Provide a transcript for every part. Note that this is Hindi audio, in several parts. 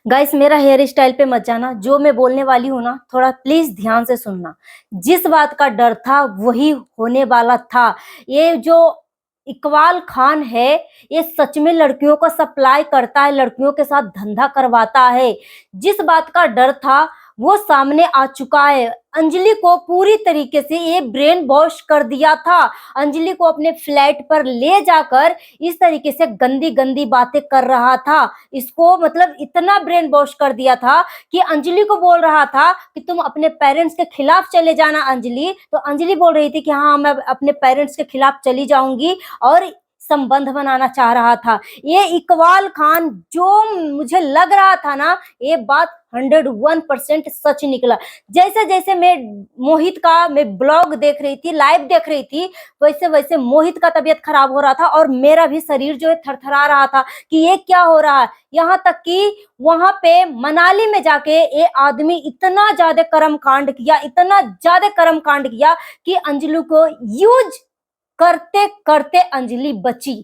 गाइस, मेरा हेयर स्टाइल पे मत जाना। जो मैं बोलने वाली हूँ ना, थोड़ा प्लीज ध्यान से सुनना। जिस बात का डर था वही होने वाला था। ये जो इकबाल खान है, ये सच में लड़कियों को सप्लाई करता है, लड़कियों के साथ धंधा करवाता है। जिस बात का डर था वो सामने आ चुका है। अंजलि को पूरी तरीके से ये ब्रेन वॉश कर दिया था। अंजलि को अपने फ्लैट पर ले जाकर इस तरीके से गंदी गंदी बातें कर रहा था। इसको मतलब इतना ब्रेन वॉश कर दिया था कि अंजलि को बोल रहा था कि तुम अपने पेरेंट्स के खिलाफ चले जाना अंजलि। तो अंजलि बोल रही थी कि हाँ, मैं अपने पेरेंट्स के खिलाफ चली जाऊंगी और संबंध बनाना चाह रहा था। ये इकबाल खान, जो मुझे लग रहा था ना, ये बात 101% सच निकला। जैसे जैसे मैं ब्लॉग देख रही थी, लाइव देख रही थी, वैसे वैसे मोहित का तबीयत खराब हो रहा था और मेरा भी शरीर जो है थरथरा रहा था कि ये क्या हो रहा है। यहाँ तक कि वहां पे मनाली में जाके ये आदमी इतना ज्यादा कर्म कांड किया, इतना ज्यादा कर्म कांड किया कि अंजलि को यूज करते करते अंजलि बची।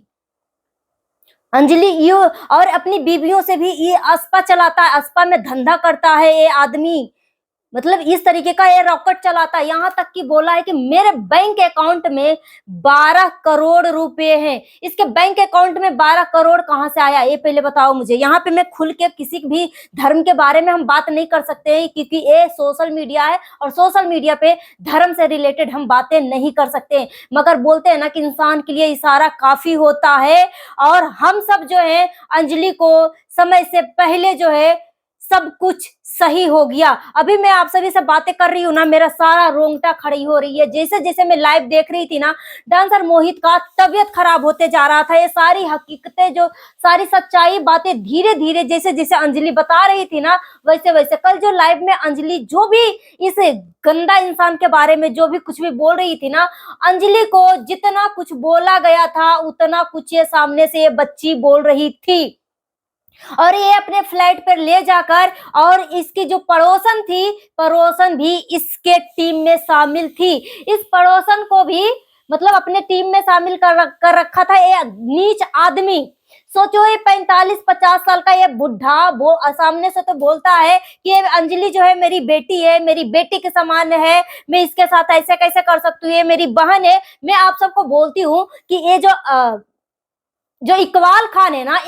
अंजलि ये और अपनी बीवियों से भी ये अस्पा चलाता है, अस्पा में धंधा करता है ये आदमी। मतलब इस तरीके का ये रॉकेट चलाता है। यहाँ तक कि बोला है कि मेरे बैंक अकाउंट में 12 करोड़ रुपए हैं। इसके बैंक अकाउंट में 12 करोड़ कहाँ से आया, ये पहले बताओ मुझे। यहाँ पे मैं खुल के किसी भी धर्म के बारे में हम बात नहीं कर सकते हैं, क्योंकि ये सोशल मीडिया है और सोशल मीडिया पे धर्म से रिलेटेड हम बातें नहीं कर सकते हैं। मगर बोलते हैं ना कि इंसान के लिए इशारा काफी होता है। और हम सब जो है अंजलि को समय से पहले जो है सब कुछ सही हो गया। अभी मैं आप सभी से बातें कर रही हूँ ना, मेरा सारा रोंगटा खड़ी हो रही है। जैसे जैसे मैं लाइव देख रही थी ना, डांसर मोहित का तबीयत खराब होते जा रहा था। ये सारी हकीकतें, जो सारी सच्चाई बातें धीरे धीरे जैसे जैसे अंजलि बता रही थी ना, वैसे वैसे कल जो लाइव में अंजलि जो भी इस गंदा इंसान के बारे में जो भी कुछ भी बोल रही थी ना, अंजलि को जितना कुछ बोला गया था उतना कुछ ये सामने से ये बच्ची बोल रही थी। और ये अपने फ्लैट पर ले जाकर, और इसकी जो पड़ोसन थी, पड़ोसन भी इसके टीम में शामिल थी। इस पड़ोसन को भी मतलब अपने टीम में शामिल कर रखा था ये नीच आदमी। सोचो, ये 45-50 साल का ये बुढ़ा वो सामने से तो बोलता है कि ये अंजलि जो है मेरी बेटी है, मेरी बेटी के समान है, मैं इसके साथ ऐसे कैसे कर सकती हूँ, ये मेरी बहन है। मैं आप सबको बोलती हूँ कि ये जो इकबाल खान है ना,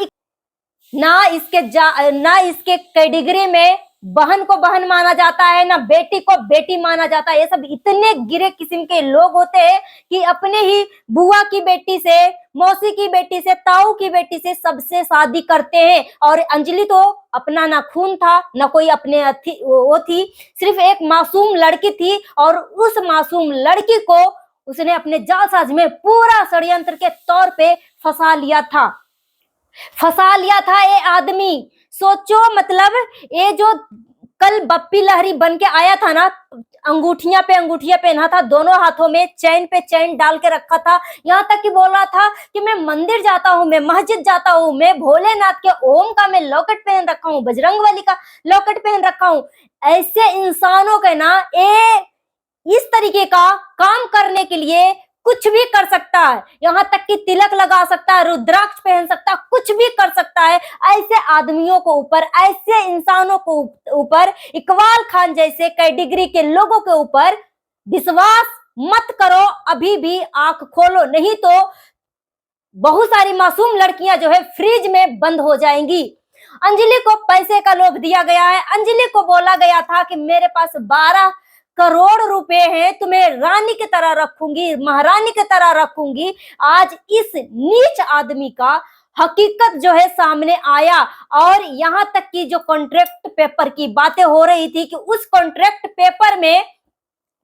ना इसके कैटेगरी में बहन को बहन माना जाता है, ना बेटी को बेटी माना जाता है। ये सब इतने गिरे किस्म के लोग होते हैं कि अपने ही बुआ की बेटी से, मौसी की बेटी से, ताऊ की बेटी से सबसे शादी करते हैं। और अंजलि तो अपना ना खून था, ना कोई अपने वो थी, सिर्फ एक मासूम लड़की थी। और उस मासूम लड़की को उसने अपने जालसाज में पूरा षड्यंत्र के तौर पे फंसा लिया था ये आदमी। सोचो, मतलब ये जो कल बप्पी लहरी बन के आया था ना, अंगूठियां पे अंगूठियां पहना था, दोनों हाथों में चैन पे चैन डाल के रखा था। यहाँ तक कि बोल रहा था कि मैं मंदिर जाता हूँ, मैं मस्जिद जाता हूँ, मैं भोलेनाथ के ओम का मैं लॉकेट पहन रखा हूँ, बजरंगबली का लॉकेट पहन रखा हूँ। ऐसे इंसानों के ना इस तरीके का काम करने के लिए कुछ भी कर सकता है। यहाँ तक कि तिलक लगा सकता है, रुद्राक्ष पहन सकता है, कुछ भी कर सकता है। ऐसे आदमियों को ऊपर, ऐसे इंसानों को ऊपर, इकबाल खान जैसे कैटेगरी के लोगों के ऊपर विश्वास मत करो। अभी भी आंख खोलो, नहीं तो बहुत सारी मासूम लड़कियां जो है फ्रिज में बंद हो जाएंगी। अंजलि को पैसे का लोभ दिया गया है। अंजलि को बोला गया था कि मेरे पास 12 करोड़ रुपए हैं, तुम्हें रानी की तरह रखूंगी, महारानी की तरह रखूंगी। आज इस नीच आदमी का हकीकत जो है सामने आया। और यहाँ तक कि जो कॉन्ट्रैक्ट पेपर की बातें हो रही थी कि उस कॉन्ट्रैक्ट पेपर में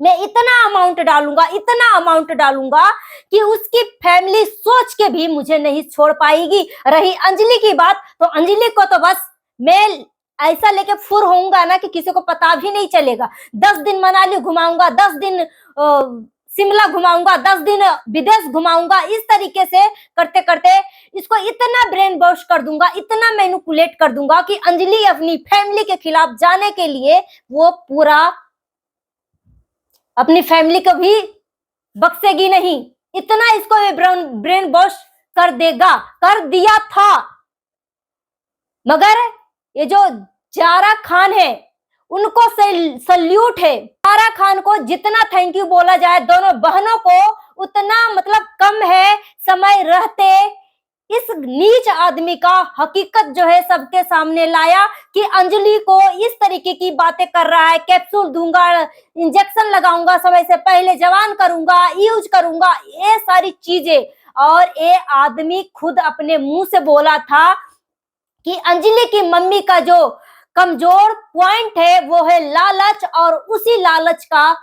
मैं इतना अमाउंट डालूंगा, इतना अमाउंट डालूंगा कि उसकी फैमिली सोच के भी मुझे नहीं छोड़ पाएगी। रही अंजलि की बात, तो अंजलि को तो बस मैं ऐसा लेके फुर होऊंगा ना कि किसी को पता भी नहीं चलेगा। 10 दिन मनाली घुमाऊंगा, 10 दिन शिमला घुमाऊंगा, 10 दिन विदेश घुमाऊंगा। इस तरीके से करते करते इसको इतना ब्रेन वॉश कर दूंगा, इतना मैनिपुलेट कर दूंगा कि अंजलि अपनी फैमिली के खिलाफ जाने के लिए वो पूरा अपनी फैमिली को भी बख्शेगी नहीं। इतना इसको ब्रेन वॉश कर दिया था। मगर ये जो जारा खान है, उनको सल्यूट है। जारा खान को जितना थैंक यू बोला जाए दोनों बहनों को उतना मतलब कम है। समय रहते इस नीच आदमी का हकीकत जो है सबके सामने लाया कि अंजलि को इस तरीके की बातें कर रहा है, कैप्सूल दूंगा, इंजेक्शन लगाऊंगा, समय से पहले जवान करूंगा, यूज करूंगा, ये सारी चीजें। और ये आदमी खुद अपने मुंह से बोला था कि अंजलि की मम्मी का जो कमजोर पॉइंट है वो है लालच, और उसी लालच का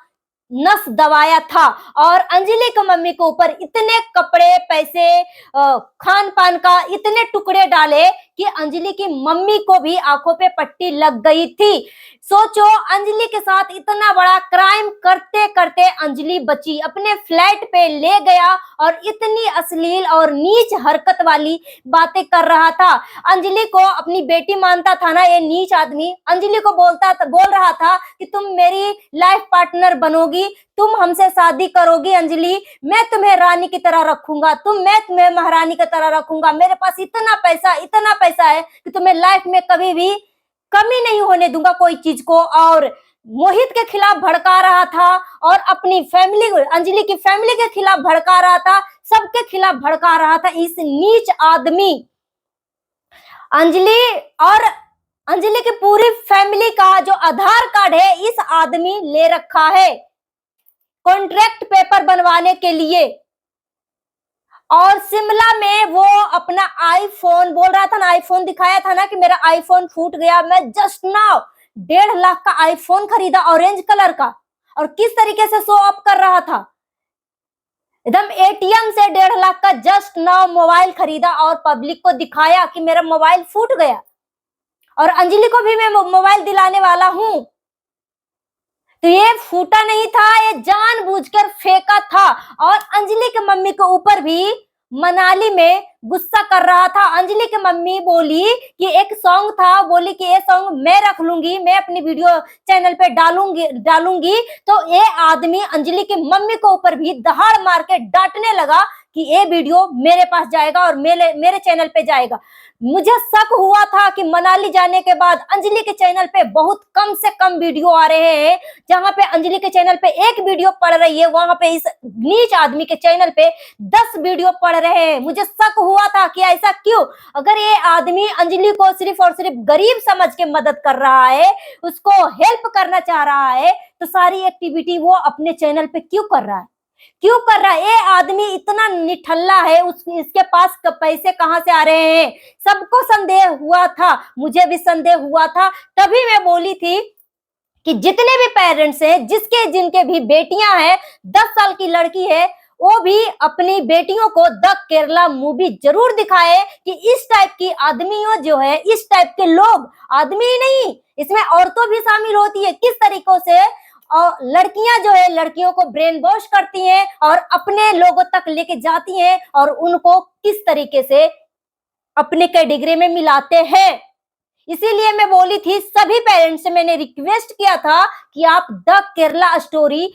नस दबाया था। और अंजलि की मम्मी के ऊपर इतने कपड़े, पैसे, खान पान का इतने टुकड़े डाले कि अंजलि की मम्मी को भी आंखों पे पट्टी लग गई थी। सोचो, अंजलि के साथ इतना बड़ा क्राइम करते करते अंजलि बची, अपने फ्लैट पे ले गया और इतनी अश्लील और नीच हरकत वाली बातें कर रहा था। अंजलि को अपनी बेटी मानता था ना ये नीच आदमी। अंजलि को बोल रहा था कि तुम मेरी लाइफ पार्टनर बनोगी, तुम हमसे शादी करोगी अंजलि, मैं तुम्हें रानी की तरह रखूंगा, मैं तुम्हें महारानी की तरह रखूंगा, मेरे पास इतना पैसा है कि तुम्हें लाइफ में कभी भी कमी नहीं होने दूंगा कोई चीज को। और मोहित के खिलाफ भड़का रहा था और अपनी फैमिली, अंजलि की फैमिली के खिलाफ भड़का रहा था, सबके खिलाफ भड़का रहा था इस नीच आदमी। अंजलि की पूरी फैमिली का जो आधार कार्ड है इस आदमी ले रखा है कॉन्ट्रैक्ट पेपर बनवाने के लिए। और शिमला में वो अपना आईफोन, बोल रहा था ना, आईफोन दिखाया था ना कि मेरा आईफोन फूट गया, मैं जस्ट नाउ 1.5 लाख का आईफोन खरीदा ऑरेंज कलर का। और किस तरीके से शो ऑफ कर रहा था, एकदम एटीएम से 1.5 लाख का जस्ट नाउ मोबाइल खरीदा और पब्लिक को दिखाया कि मेरा मोबाइल फूट गया और अंजलि को भी मैं मोबाइल दिलाने वाला हूं। तो ये फूटा नहीं था, ये जानबूझकर फेंका था। और अंजलि के मम्मी के ऊपर भी मनाली में गुस्सा कर रहा था। अंजलि की मम्मी बोली कि एक सॉन्ग था, बोली कि ये सॉन्ग मैं रख लूंगी, मैं अपनी वीडियो चैनल पे डालूंगी। तो ये आदमी अंजलि की मम्मी के ऊपर भी दहाड़ मार के डांटने लगा कि ये वीडियो मेरे पास जाएगा और मेरे चैनल पे जाएगा। मुझे शक हुआ था कि मनाली जाने के बाद अंजलि के चैनल पे बहुत कम से कम वीडियो आ रहे हैं। जहां पे अंजलि के चैनल पे एक वीडियो पड़ रही है, वहां पे इस नीच आदमी के चैनल पे 10 वीडियो पड़ रहे हैं। मुझे शक हुआ था कि ऐसा क्यों? अगर ये आदमी अंजलि को सिर्फ और सिर्फ गरीब समझ के मदद कर रहा है, उसको हेल्प करना चाह रहा है, तो सारी एक्टिविटी वो अपने चैनल पे क्यों कर रहा है? ये आदमी इतना निठल्ला है, इसके पास पैसे कहां से आ रहे हैं? सबको संदेह हुआ था, मुझे भी संदेह हुआ था। तभी मैं बोली थी कि जितने भी पेरेंट्स हैं, जिनके भी बेटियां हैं, 10 साल की लड़की है, वो भी अपनी बेटियों को द केरला मूवी जरूर दिखाए कि इस टाइप की आदमियों जो है, इस टाइप के लोग, आदमी ही नहीं इसमें औरतों भी शामिल होती है, किस तरीकों से और लड़कियां जो है लड़कियों को ब्रेन वॉश करती हैं और अपने लोगों तक लेके जाती हैं और उनको किस तरीके से अपने कैटेगरी में मिलाते हैं। इसीलिए मैं बोली थी, सभी पेरेंट्स से मैंने रिक्वेस्ट किया था कि आप द केरला स्टोरी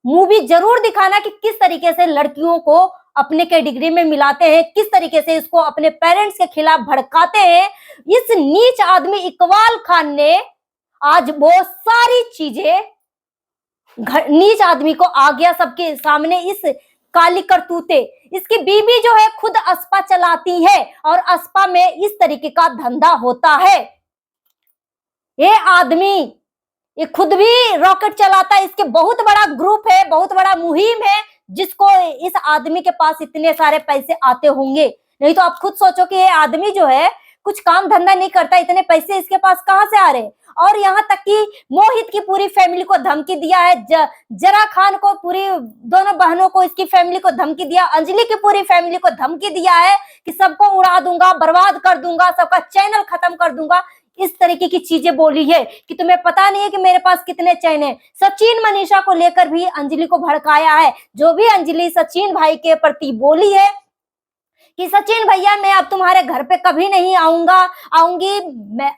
मूवी जरूर दिखाना कि किस तरीके से लड़कियों को अपने कैटेगरी में मिलाते हैं, किस तरीके से इसको अपने पेरेंट्स के खिलाफ भड़काते हैं। इस नीच आदमी इकबाल खान ने आज वो सारी चीजें, नीच आदमी को आ गया सबके सामने इस काली करतूते। इसकी बीवी जो है खुद अस्पा चलाती है और अस्पा में इस तरीके का धंधा होता है। ये आदमी ये खुद भी रॉकेट चलाता है, इसके बहुत बड़ा ग्रुप है, बहुत बड़ा मुहिम है, जिसको इस आदमी के पास इतने सारे पैसे आते होंगे। नहीं तो आप खुद सोचो कि ये आदमी जो है कुछ काम धंधा नहीं करता, इतने पैसे इसके पास कहां से आ रहे हैं? और यहाँ तक कि मोहित की पूरी फैमिली को धमकी दिया है, जरा खान को, पूरी दोनों बहनों को, इसकी फैमिली को धमकी दिया, अंजलि की पूरी फैमिली को धमकी दिया है कि सबको उड़ा दूंगा, बर्बाद कर दूंगा, सबका चैनल खत्म कर दूंगा। इस तरीके की चीजें बोली है कि तुम्हें पता नहीं है कि मेरे पास कितने चैन है। सचिन मनीषा को लेकर भी अंजलि को भड़काया है। जो भी अंजलि सचिन भाई के प्रति बोली है कि सचिन भैया मैं अब तुम्हारे घर पे कभी नहीं आऊंगी,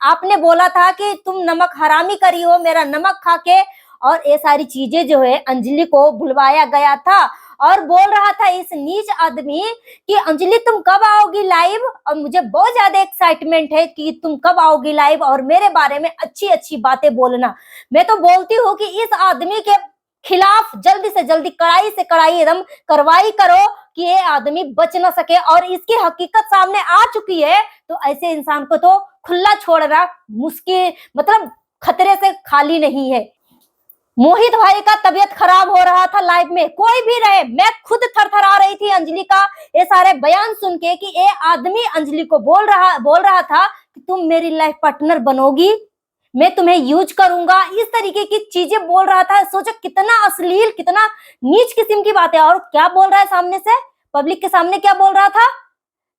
आपने बोला था कि तुम नमक हरामी करी हो, मेरा नमक खा के, और ये सारी चीजें जो है अंजलि को बुलवाया गया था और बोल रहा था इस नीच आदमी कि अंजलि तुम कब आओगी लाइव, और मुझे बहुत ज्यादा एक्साइटमेंट है कि तुम कब आओगी लाइव और मेरे बारे में अच्छी अच्छी बातें बोलना। मैं तो बोलती हूँ कि इस आदमी के खिलाफ जल्दी से जल्दी कड़ाई से कड़ाई एकदम कार्रवाई करो कि ये आदमी बच ना सके, और इसकी हकीकत सामने आ चुकी है तो ऐसे इंसान को तो खुला छोड़ना मुश्किल, मतलब खतरे से खाली नहीं है। मोहित भाई का तबीयत खराब हो रहा था लाइव में, कोई भी रहे, मैं खुद थरथरा रही थी अंजलि का ये सारे बयान सुन के कि ये आदमी अंजलि को बोल रहा था कि तुम मेरी लाइफ पार्टनर बनोगी, मैं तुम्हें यूज करूंगा, इस तरीके की चीजें बोल रहा था। सोचो कितना अश्लील, कितना नीच किस्म की बात है। और क्या बोल रहा है सामने से, पब्लिक के सामने क्या बोल रहा था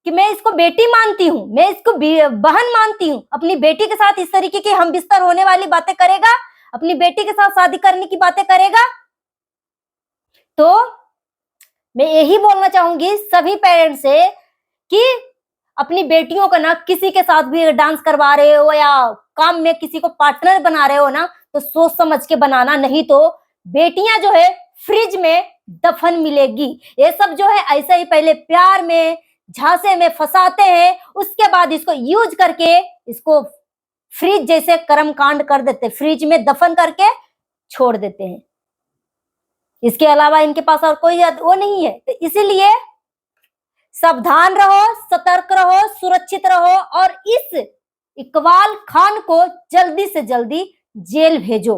कि मैं इसको बेटी मानती हूँ, मैं इसको बहन मानती हूँ, अपनी बेटी के साथ इस तरीके की हम बिस्तर होने वाली बातें करेगा, अपनी बेटी के साथ शादी करने की बातें करेगा। तो मैं यही बोलना चाहूंगी सभी पेरेंट्स से कि अपनी बेटियों को ना किसी के साथ भी डांस करवा रहे हो या काम में किसी को पार्टनर बना रहे हो ना तो सोच समझ के बनाना, नहीं तो बेटियां जो है फ्रिज में दफन मिलेगी। ये सब जो है ऐसे ही पहले प्यार में झांसे में फंसाते हैं, उसके बाद इसको यूज करके इसको फ्रिज जैसे कर्म कांड कर देते, फ्रिज में दफन करके छोड़ देते हैं। इसके अलावा इनके पास और कोई वो नहीं है। तो इसीलिए सावधान रहो, सतर्क रहो, सुरक्षित रहो और इस इकबाल खान को जल्दी से जल्दी जेल भेजो।